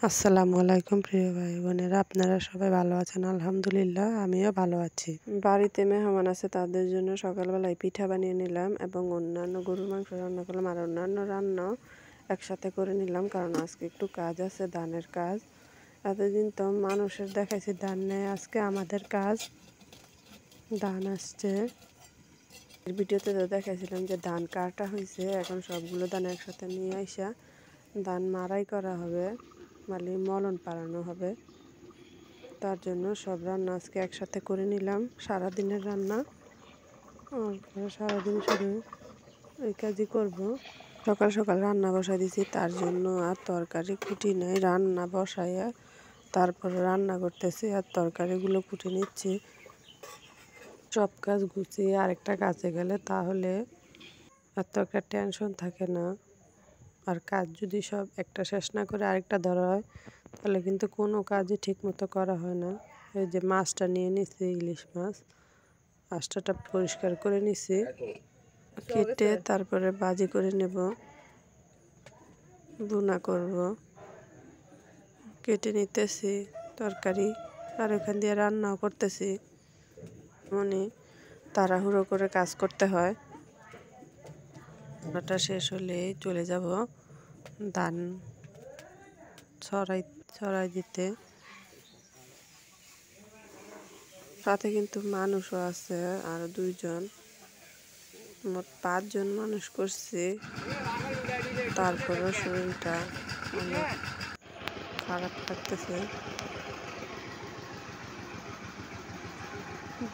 আসসালামু আলাইকুম প্রিয় ভাই বোনেরা, আপনারা সবাই ভালো আছেন? আলহামদুলিল্লাহ, আমিও ভালো আছি। বাড়িতে মেহমান আছে, তাদের জন্য সকালবেলায় পিঠা বানিয়ে নিলাম এবং অন্যান্য গরুর মাংস রান্না করলাম আর অন্যান্য রান্নাও একসাথে করে নিলাম, কারণ আজকে একটু কাজ আছে, ধানের কাজ। এতদিন তো মানুষের দেখাইছি ধান নেই, আজকে আমাদের কাজ। ধান আসছে, ভিডিওতে তো দেখাইছিলাম যে ধান কাটা হয়েছে, এখন সবগুলো ধান একসাথে নিয়ে আইসা ধান মাড়াই করা হবে, মলন পাড়ানো হবে। তার জন্য সব রান্না আজকে একসাথে করে নিলাম, সারাদিনের রান্না। সারাদিন শুধু এই কাজই করব। সকাল সকাল রান্না বসাই দিয়েছি, তার জন্য আর তরকারি কুটি নাই, রান্না বসাইয়া তারপরে রান্না করতেছি আর তরকারিগুলো কুটে নিচ্ছি। সব কাজ গুছিয়ে আরেকটা কাজে গেলে তাহলে এত একটা টেনশন থাকে না। আর কাজ যদি সব একটা শেষ না করে আরেকটা ধরা হয় তাহলে কিন্তু কোনো কাজই ঠিক মতো করা হয় না। এই যে মাছটা নিয়ে নিছি, ইলিশ মাছ, মাছটা পরিষ্কার করে নিছি, কেটে তারপরে ভাজি করে নেব, ভুনা করব। কেটে নিতেছি তরকারি আর ওখান দিয়ে রান্নাও করতেছি। মনে তাড়াহুড়ো করে কাজ করতে হয়। রান্নাটা শেষ হলে চলে যাব ধান ছড়াই দিতে। সাথে কিন্তু মানুষও আছে, আর দুইজন, মোট 5 জন মানুষ করছি। তারপরেও শরীরটা অনেক খারাপ লাগতেছে।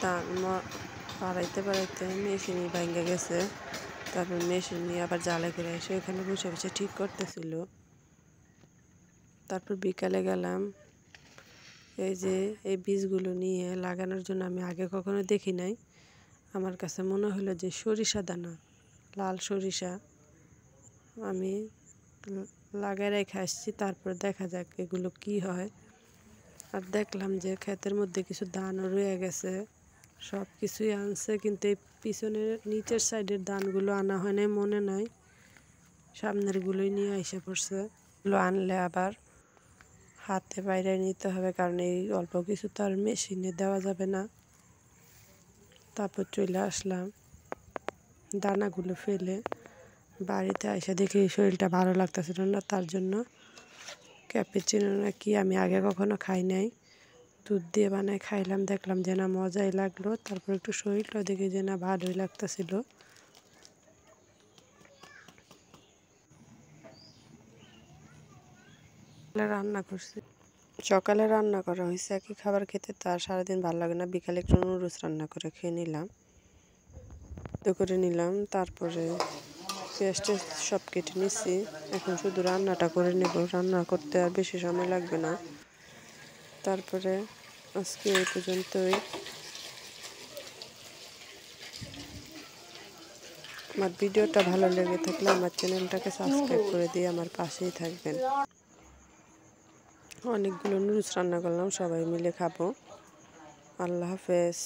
ধান বাড়াইতে মেশিনই ভেঙে গেছে, তারপর মেশিন নিয়ে আবার জ্বালাই করে এসে এখানে বসে বসে ঠিক করতেছিল। তারপর বিকালে গেলাম, এই যে এই বীজগুলো নিয়ে লাগানোর জন্য। আমি আগে কখনো দেখি নাই, আমার কাছে মনে হলো যে সরিষা দানা, লাল সরিষা। আমি লাগাই রেখে আসছি, তারপর দেখা যাক এগুলো কি হয়। আর দেখলাম যে ক্ষেতের মধ্যে কিছু ধানও রয়ে গেছে, সব কিছুই আনছে, কিন্তু এই পিছনের নিচের সাইডের ধানগুলো আনা হয় নাই, মনে নাই। সামনের গুলোই নিয়ে এসে পড়ছে। এগুলো আনলে আবার হাতে বাইরে নিতে হবে, কারণ এই অল্প কিছু তো আর মেশিনে দেওয়া যাবে না। তারপর চলে আসলাম, দানাগুলো ফেলে বাড়িতে এসে দেখি শরীরটা ভালো লাগতেছিল না, তার জন্য ক্যাপুচিনো না কি আমি আগে কখনো খাই নাই, দুধ দিয়ে বানায় খাইলাম। দেখলাম যে না, মজাই লাগলো। তারপর একটু শরীরটা দেখি যে না, ভালোই লাগতেছিল। রান্না করছি, সকালে রান্না করা হয়েছে একই খাবার খেতে তার সারাদিন ভালো লাগে না। বিকালে একটু নুডলস রান্না করে খেয়ে নিলাম, তারপরে পেঁয়াজ সব কেটে নিচ্ছি। এখন শুধু রান্নাটা করে নেব, রান্না করতে আর বেশি সময় লাগবে না। তারপরে আজকে এই পর্যন্তই। আমার ভিডিওটা ভালো লেগে থাকলে আমার চ্যানেলটাকে সাবস্ক্রাইব করে দিয়ে আমার পাশেই থাকবেন। অনেকগুলো নুডলস রান্না করলাম, সবাই মিলে খাবো। আল্লাহ হাফেজ।